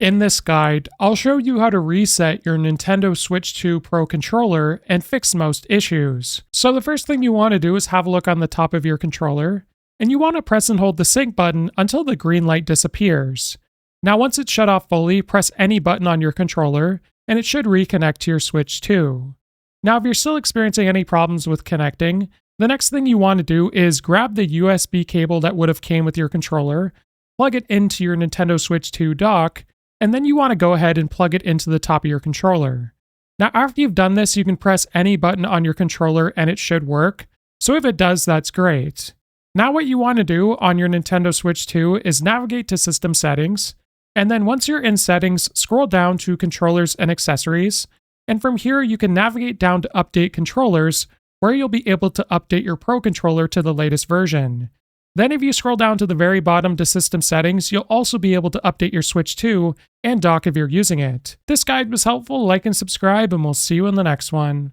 In this guide, I'll show you how to reset your Nintendo Switch 2 Pro controller and fix most issues. So the first thing you want to do is have a look on the top of your controller, and you want to press and hold the sync button until the green light disappears. Now once it's shut off fully, press any button on your controller, and it should reconnect to your Switch 2. Now if you're still experiencing any problems with connecting, the next thing you want to do is grab the USB cable that would have came with your controller, plug it into your Nintendo Switch 2 dock, and then you want to go ahead and plug it into the top of your controller. Now after you've done this, you can press any button on your controller and it should work, so if it does, that's great. Now what you want to do on your Nintendo Switch 2 is navigate to System Settings, and then once you're in Settings, scroll down to Controllers and Accessories, and from here you can navigate down to Update Controllers, where you'll be able to update your Pro controller to the latest version. Then if you scroll down to the very bottom to System Settings, you'll also be able to update your Switch 2 and dock if you're using it. This guide was helpful, like and subscribe, and we'll see you in the next one.